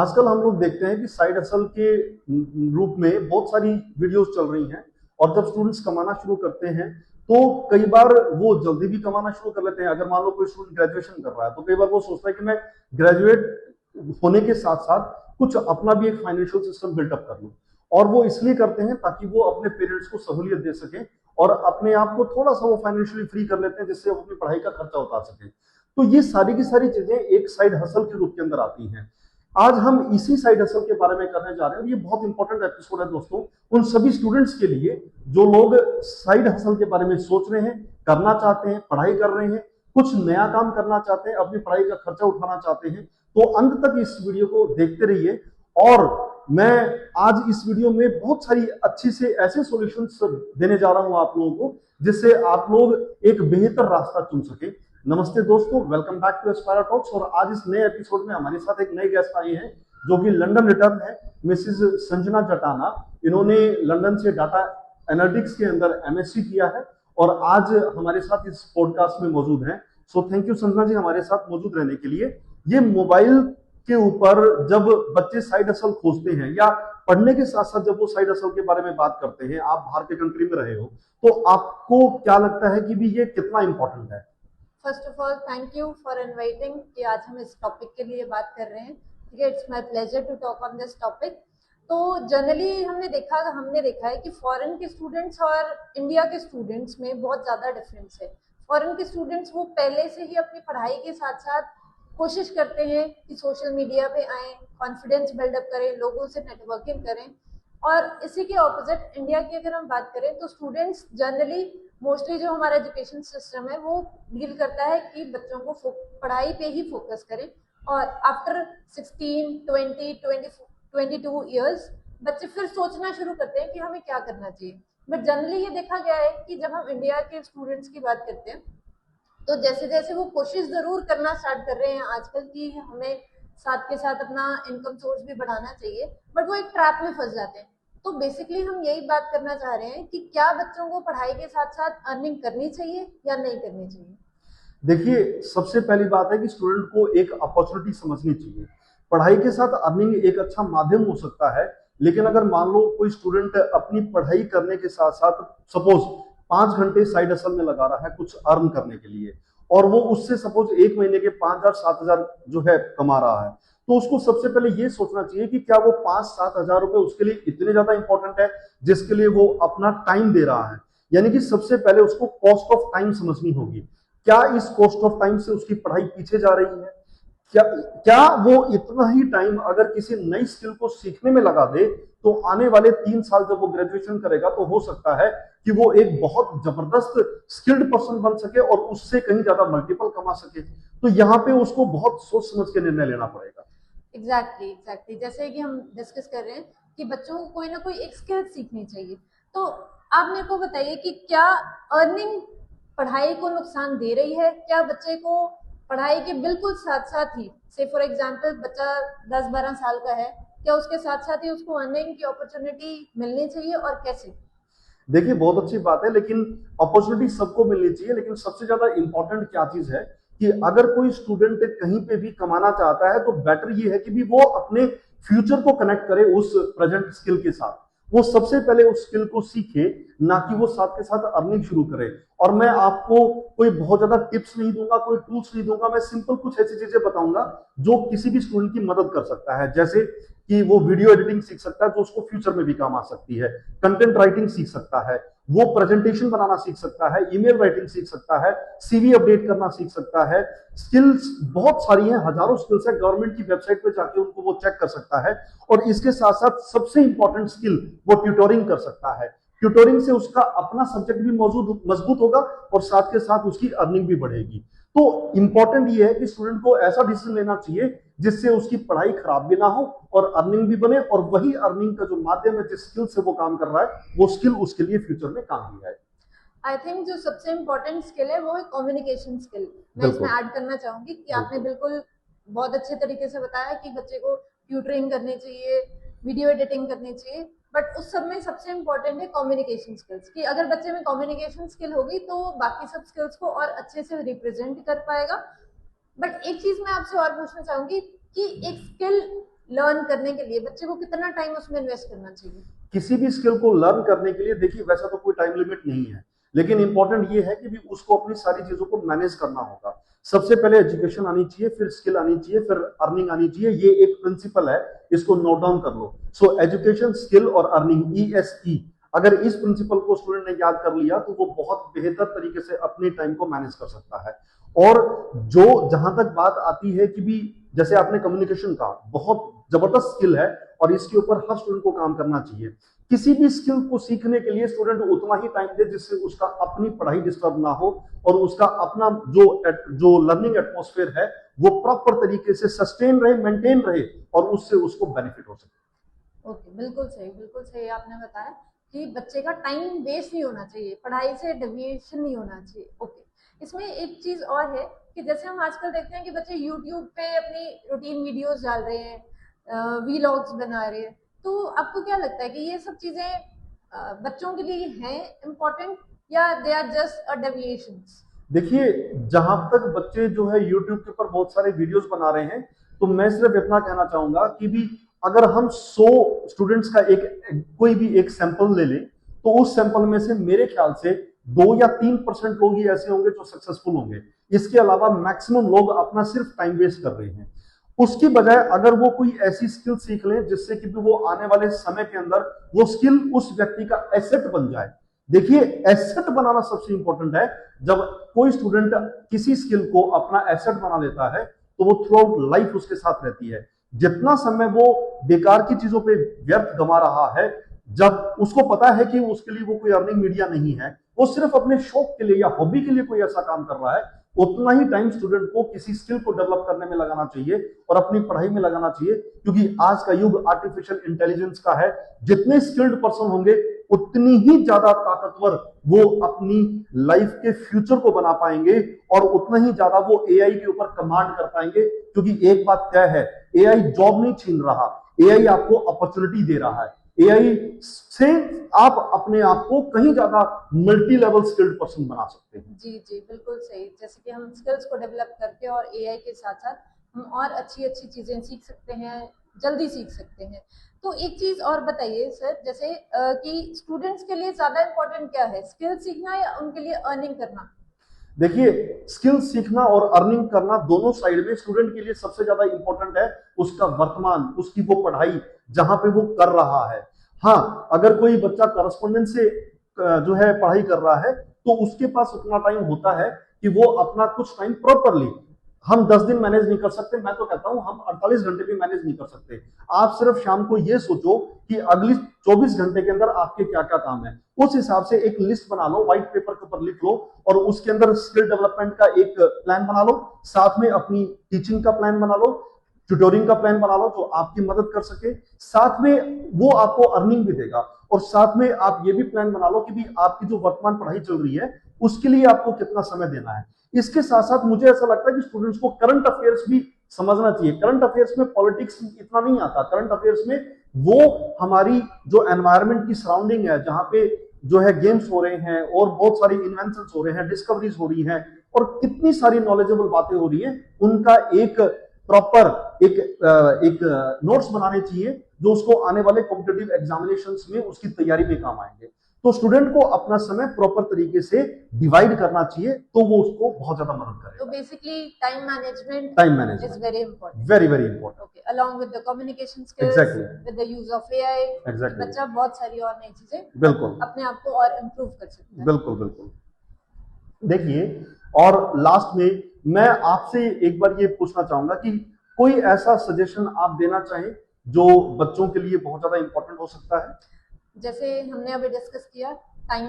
आजकल हम लोग देखते हैं कि साइड हसल के रूप में बहुत सारी वीडियोस चल रही हैं। और जब स्टूडेंट्स कमाना शुरू करते हैं तो कई बार वो जल्दी भी कमाना शुरू कर लेते हैं। अगर मान लो कोई स्टूडेंट ग्रेजुएशन कर रहा है तो कई बार वो सोचता है कि मैं ग्रेजुएट होने के साथ साथ कुछ अपना भी एक फाइनेंशियल सिस्टम बिल्टअप कर लूं। और वो इसलिए करते हैं ताकि वो अपने पेरेंट्स को सहूलियत दे सकें और अपने आप को थोड़ा सा वो फाइनेंशियली फ्री कर लेते हैं, जिससे वो अपनी पढ़ाई का खर्चा उतार सके। तो ये सारी की सारी चीजें एक साइड हसल के रूप के अंदर आती हैं। आज हम इसी साइड हसल के बारे में करने जा रहे हैं और ये बहुत इंपॉर्टेंट एपिसोड है दोस्तों, उन सभी स्टूडेंट्स के लिए जो लोग साइड हसल के बारे में सोच रहे हैं, करना चाहते हैं, पढ़ाई कर रहे हैं, कुछ नया काम करना चाहते हैं, अपनी पढ़ाई का खर्चा उठाना चाहते हैं। तो अंत तक इस वीडियो को देखते रहिए। और मैं आज इस वीडियो में बहुत सारी अच्छी से ऐसे सॉल्यूशंस देने जा रहा हूं आप लोगों को, जिससे आप लोग एक बेहतर रास्ता चुन सके। नमस्ते दोस्तों, welcome back to aspire talks. और आज इस नए एपिसोड में हमारे साथ एक नए गेस्ट आई हैं जो कि लंदन रिटर्न है, मिसेस संजना जटाना। इन्होंने लंदन से डाटा एनालिटिक्स के अंदर एमएससी किया है और आज हमारे साथ इस पॉडकास्ट में मौजूद हैं। So thank you Sanjana ji हमारे साथ मौजूद रहने के लिए। ये मोबाइल के ऊपर जब बच्चे साइड हसल खोजते हैं या पढ़ने के साथ साथ जब वो साइड हसल के बारे में बात करते हैं, आप बाहर के कंट्री में रहे हो, तो आपको क्या लगता है कि भी ये कितना इंपॉर्टेंट है? First of all thank you for inviting कि आज हम इस टॉपिक के लिए बात कर रहे हैं। ठीक है, it's my pleasure to talk on this topic. तो जनरली हमने देखा है कि फॉरेन के स्टूडेंट्स और इंडिया के स्टूडेंट्स में बहुत ज़्यादा डिफरेंस है। फॉरेन के स्टूडेंट्स वो पहले से ही अपनी पढ़ाई के साथ साथ कोशिश करते हैं कि सोशल मीडिया पे आएँ, कॉन्फिडेंस बिल्डअप करें, लोगों से नेटवर्किंग करें। और इसी के ऑपोजिट इंडिया की अगर हम बात करें तो स्टूडेंट्स जनरली मोस्टली जो हमारा एजुकेशन सिस्टम है वो डील करता है कि बच्चों को पढ़ाई पे ही फोकस करें। और आफ्टर 16, 20, 22 ईयर्स बच्चे फिर सोचना शुरू करते हैं कि हमें क्या करना चाहिए। बट जनरली ये देखा गया है कि जब हम इंडिया के स्टूडेंट्स की बात करते हैं तो जैसे जैसे वो कोशिश जरूर करना स्टार्ट कर रहे हैं आजकल कि हमें साथ के साथ अपना इनकम सोर्स भी बढ़ाना चाहिए, बट वो एक ट्रैप में फंस जाते हैं। तो बेसिकली हम यही बात करना चाह रहे हैं कि क्या बच्चों को पढ़ाई के साथ साथ अर्निंग करनी चाहिए या नहीं करनी चाहिए। देखिए, सबसे पहली बात है कि स्टूडेंट को एक अपॉर्चुनिटी समझनी चाहिए। पढ़ाई के साथ अर्निंग एक अच्छा माध्यम हो सकता है, लेकिन अगर मान लो कोई स्टूडेंट अपनी पढ़ाई करने के साथ साथ सपोज 5 घंटे साइड हसल में लगा रहा है कुछ अर्न करने के लिए, और वो उससे सपोज एक महीने के 5,000 7,000 जो है कमा रहा है, तो उसको सबसे पहले ये सोचना चाहिए कि क्या वो 5-7 हजार रुपए उसके लिए इतने ज्यादा इंपॉर्टेंट है जिसके लिए वो अपना टाइम दे रहा है। यानी कि सबसे पहले उसको कॉस्ट ऑफ टाइम समझनी होगी। क्या इस कॉस्ट ऑफ टाइम से उसकी पढ़ाई पीछे जा रही है? क्या क्या वो इतना ही टाइम अगर किसी नई स्किल को सीखने में लगा दे तो आने वाले 3 साल जब वो ग्रेजुएशन करेगा तो हो सकता है कि वो एक बहुत जबरदस्त स्किल्ड पर्सन बन सके और उससे कहीं ज्यादा मल्टीपल कमा सके। तो यहाँ पे उसको बहुत सोच समझ के निर्णय लेना पड़ेगा। एग्जैक्टली जैसे कि हम डिस्कस कर रहे हैं कि बच्चों को कोई ना कोई एक स्किल सीखनी चाहिए। तो आप मेरे को बताइए कि क्या अर्निंग पढ़ाई को नुकसान दे रही है? क्या बच्चे को पढ़ाई के बिल्कुल साथ साथ ही, से फॉर एग्जांपल बच्चा 10-12 साल का है, क्या उसके साथ साथ ही उसको अर्निंग की अपॉर्चुनिटी मिलनी चाहिए और कैसे? देखिए, बहुत अच्छी बात है, लेकिन अपॉर्चुनिटी सबको मिलनी चाहिए। लेकिन सबसे ज्यादा इंपॉर्टेंट क्या चीज है कि अगर कोई स्टूडेंट कहीं पे भी कमाना चाहता है तो बेटर ये है कि भी वो अपने फ्यूचर को कनेक्ट करे उस प्रेजेंट स्किल के साथ। वो सबसे पहले उस स्किल को सीखे, ना कि वो साथ के साथ अर्निंग शुरू करे। और मैं आपको कोई बहुत ज्यादा टिप्स नहीं दूंगा, कोई टूल्स नहीं दूंगा, मैं सिंपल कुछ ऐसी चीजें बताऊंगा जो किसी भी स्टूडेंट की मदद कर सकता है। जैसे कि वो वीडियो एडिटिंग सीख सकता है जो उसको फ्यूचर में भी काम आ सकती है, कंटेंट राइटिंग सीख सकता है, वो प्रेजेंटेशन बनाना सीख सकता है, ईमेल राइटिंग सीख सकता है, सीवी अपडेट करना सीख सकता है। स्किल्स बहुत सारी हैं, हजारों स्किल्स है, गवर्नमेंट की वेबसाइट पे जाके उनको वो चेक कर सकता है। और इसके साथ साथ सबसे इंपॉर्टेंट स्किल वो ट्यूटोरिंग कर सकता है। ट्यूटोरिंग से उसका अपना सब्जेक्ट भी मौजूद मजबूत होगा और साथ के साथ उसकी अर्निंग भी बढ़ेगी। तो इंपॉर्टेंट ये है कि स्टूडेंट को ऐसा डिसीजन लेना चाहिए जिससे उसकी पढ़ाई खराब भी ना हो और अर्निंग भी बने, और वही अर्निंग का जो माध्यम है, जिस स्किल से वो काम कर रहा है, वो स्किल उसके लिए फ्यूचर में काम भी आए। आई थिंक जो सबसे इम्पोर्टेंट स्किल है वो है कम्युनिकेशन स्किल। मैं इसमें ऐड करना चाहूंगी कि आपने बिल्कुल बहुत अच्छे तरीके से बताया कि बच्चे को ट्यूटरिंग करनी चाहिए, वीडियो एडिटिंग करनी चाहिए, बट उस सब में सबसे इम्पोर्टेंट है कम्युनिकेशन स्किल्स। कि अगर बच्चे में कम्युनिकेशन स्किल होगी तो बाकी सब स्किल्स को और अच्छे से रिप्रेजेंट कर पाएगा। बट एक चीज मैं आपसे और पूछना चाहूंगी कि एक स्किल लर्न करने के लिए बच्चे को कितना टाइम उसमें इन्वेस्ट करना चाहिए? किसी भी स्किल को लर्न करने के लिए देखिए वैसा तो कोई टाइम लिमिट नहीं है, लेकिन इंपॉर्टेंट ये है कि भी उसको अपनी सारी चीजों को मैनेज करना होगा। सबसे पहले एजुकेशन आनी चाहिए, फिर स्किल आनी चाहिए, फिर अर्निंग आनी चाहिए। ये एक प्रिंसिपल है, इसको नोट डाउन कर लो। सो एजुकेशन, स्किल और अर्निंग, ESE, अगर इस प्रिंसिपल को स्टूडेंट ने याद कर लिया तो वो बहुत बेहतर तरीके से अपने टाइम को मैनेज कर सकता है। और जो जहां तक बात आती है कि भी जैसे आपने कम्युनिकेशन का बहुत जबरदस्त स्किल है और इसके ऊपर हर स्टूडेंट को काम करना चाहिए। किसी भी स्किल को सीखने के लिए स्टूडेंट उतना ही टाइम दे जिससे उसका अपनी पढ़ाई डिस्टर्ब ना हो और उसका अपना जो लर्निंग एटमॉस्फेयर है वो प्रॉपर तरीके से सस्टेन रहे, मेंटेन रहे और उससे उसको बेनिफिट हो सके। ओके, बिल्कुल सही आपने बताया कि बच्चे का टाइम वेस्ट नहीं होना चाहिए, पढ़ाई से डेविएशन नहीं होना चाहिए। ओके, इसमें एक चीज और है कि जैसे हम आजकल देखते हैं कि बच्चे यूट्यूब पे अपनी रूटीन वीडियोस डाल रहे हैं, वीलॉग्स बना रहे हैं, तो आपको क्या लगता है कि ये सब चीजें बच्चों के लिए हैं इम्पोर्टेंट या they are just a deviations? देखिए, जहां तक बच्चे जो है यूट्यूब के ऊपर बहुत सारे वीडियोस बना रहे हैं, तो मैं सिर्फ इतना कहना चाहूंगा कि भी अगर हम 100 स्टूडेंट्स का कोई भी एक सैंपल ले लें तो उस सैंपल में से मेरे ख्याल से 2 या 3% लोग ही ऐसे होंगे जो सक्सेसफुल होंगे। इसके अलावा मैक्सिमम लोग अपना सिर्फ टाइम वेस्ट कर रहे हैं। उसकी बजाय अगर वो कोई ऐसी स्किल सीख लें जिससे कि वो आने वाले समय के अंदर वो स्किल उस व्यक्ति का एसेट बन जाए। देखिए, एसेट बनाना सबसे इंपॉर्टेंट है। जब कोई स्टूडेंट किसी स्किल को अपना एसेट बना लेता है तो वो थ्रू आउट लाइफ उसके साथ रहती है। जितना समय वो बेकार की चीजों पे व्यर्थ गंवा रहा है, जब उसको पता है कि उसके लिए वो कोई अर्निंग मीडिया नहीं है, वो सिर्फ अपने शौक के लिए या हॉबी के लिए कोई ऐसा काम कर रहा है, उतना ही टाइम स्टूडेंट को किसी स्किल को डेवलप करने में लगाना चाहिए और अपनी पढ़ाई में लगाना चाहिए। क्योंकि आज का युग आर्टिफिशियल इंटेलिजेंस का है। जितने स्किल्ड पर्सन होंगे उतनी ही ज्यादा ताकतवर वो अपनी लाइफ के फ्यूचर को बना पाएंगे और उतना ही ज्यादा वो एआई के ऊपर कमांड कर पाएंगे। क्योंकि एक बात तय है, एआई जॉब नहीं छीन रहा, एआई आपको अपॉर्चुनिटी दे रहा है। एआई से आप अपने आप को कहीं ज्यादा मल्टी लेवल स्किल्ड पर्सन बना सकते हैं। जी, बिल्कुल सही। जैसे कि हम स्किल्स को डेवलप करके और एआई के साथ साथ हम और अच्छी चीजें सीख सकते हैं, जल्दी सीख सकते हैं। तो एक चीज और बताइए सर, जैसे कि स्टूडेंट्स के लिए ज्यादा इम्पोर्टेंट क्या है, स्किल सीखना या उनके लिए अर्निंग करना? देखिए, स्किल सीखना और अर्निंग करना दोनों साइड में स्टूडेंट के लिए सबसे ज्यादा इंपॉर्टेंट है उसका वर्तमान, उसकी वो पढ़ाई जहां पे वो कर रहा है। हाँ, अगर कोई बच्चा करस्पॉन्डेंस से जो है पढ़ाई कर रहा है तो उसके पास उतना टाइम होता है कि वो अपना कुछ टाइम प्रॉपरली, हम 10 दिन मैनेज नहीं कर सकते, मैं तो कहता हूं हम 48 घंटे भी मैनेज नहीं कर सकते। आप सिर्फ शाम को ये सोचो कि अगली 24 घंटे के अंदर आपके क्या क्या काम है, उस हिसाब से एक लिस्ट बना लो, व्हाइट पेपर के ऊपर लिख लो और उसके अंदर स्किल डेवलपमेंट का एक प्लान बना लो, साथ में अपनी टीचिंग का प्लान बना लो, ट्यूटोरिंग का प्लान बना लो जो आपकी मदद कर सके, साथ में वो आपको अर्निंग भी देगा। और साथ में आप ये भी प्लान बना लो कि भी आपकी जो वर्तमान पढ़ाई चल रही है उसके लिए आपको कितना समय देना है। इसके साथ साथ मुझे ऐसा लगता है कि स्टूडेंट्स को करंट अफेयर्स भी समझना चाहिए। करंट अफेयर्स में पॉलिटिक्स इतना नहीं आता। करंट अफेयर्स में वो हमारी जो एनवायरनमेंट की सराउंडिंग है, जहां पे जो है गेम्स हो रहे हैं और बहुत सारी इन्वेंशंस हो रहे हैं, डिस्कवरीज हो रही हैं और कितनी सारी नॉलेजेबल बातें हो रही हैं, उनका एक प्रॉपर एक नोट्स बनाने चाहिए जो उसको आने वाले कॉम्पिटिटिव एग्जामिनेशंस में उसकी तैयारी में काम आएंगे। तो स्टूडेंट को अपना समय प्रॉपर तरीके से डिवाइड करना चाहिए तो वो उसको बहुत ज्यादा मदद करेगा। तो basically time management is very important, very very important. Okay, along with the communication skills, with the use of AI, बच्चा बहुत सारी और नई चीजें बिल्कुल अपने आप को और इम्प्रूव कर सकता है। बिल्कुल बिल्कुल। देखिए, और लास्ट में मैं आपसे एक बार ये पूछना चाहूंगा कि कोई ऐसा सजेशन आप देना चाहें जो बच्चों के लिए बहुत ज्यादा इंपॉर्टेंट हो सकता है? जैसे हमने अभी डिस्कस किया टाइम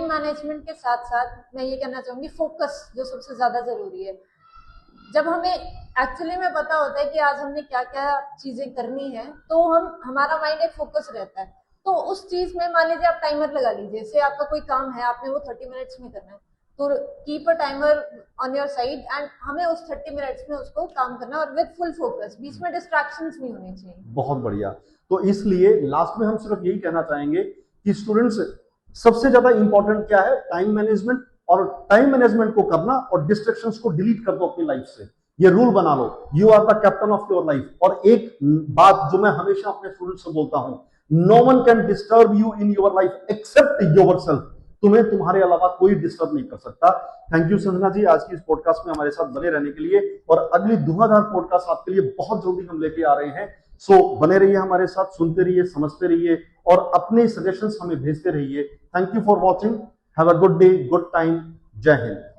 मैनेजमेंट के साथ साथ मैं ये कहना चाहूंगी फोकस जो सबसे ज्यादा जरूरी है। जब हमें एक्चुअली में पता होता है कि आज हमने क्या क्या चीजें करनी है तो हमारा माइंड एक फोकस रहता है। तो उस चीज में मान लीजिए आप टाइमर लगा लीजिए, जैसे आपका कोई काम है आपने वो 30 मिनट्स में करना है, तो keep a timer on your side and हमें उस 30 मिनट्स में उसको काम करना और विद फुल फोकस, बीच में डिस्ट्रैक्शंस नहीं होनी चाहिए। बहुत बढ़िया। तो इसलिए लास्ट में हम सिर्फ यही कहना चाहेंगे कि स्टूडेंट्स सबसे ज्यादा इंपॉर्टेंट क्या है, टाइम मैनेजमेंट, और टाइम मैनेजमेंट को करना और डिस्ट्रैक्शंस को डिलीट कर दो अपनी लाइफ से। ये रूल बना लो, you are the captain of your life. और एक बात जो मैं हमेशा अपने स्टूडेंट से बोलता हूं, no one can disturb you in your life except yourself. तुम्हें तुम्हारे अलावा कोई डिस्टर्ब नहीं कर सकता। थैंक यू संजना जी, आज की इस पॉडकास्ट में हमारे साथ बने रहने के लिए। और अगली 2000 पॉडकास्ट आपके लिए बहुत जल्दी हम लेके आ रहे हैं। सो बने रहिए हमारे साथ, सुनते रहिए, समझते रहिए और अपने सजेशंस हमें भेजते रहिए। Thank you for watching, have a good day, good time, जय हिंद।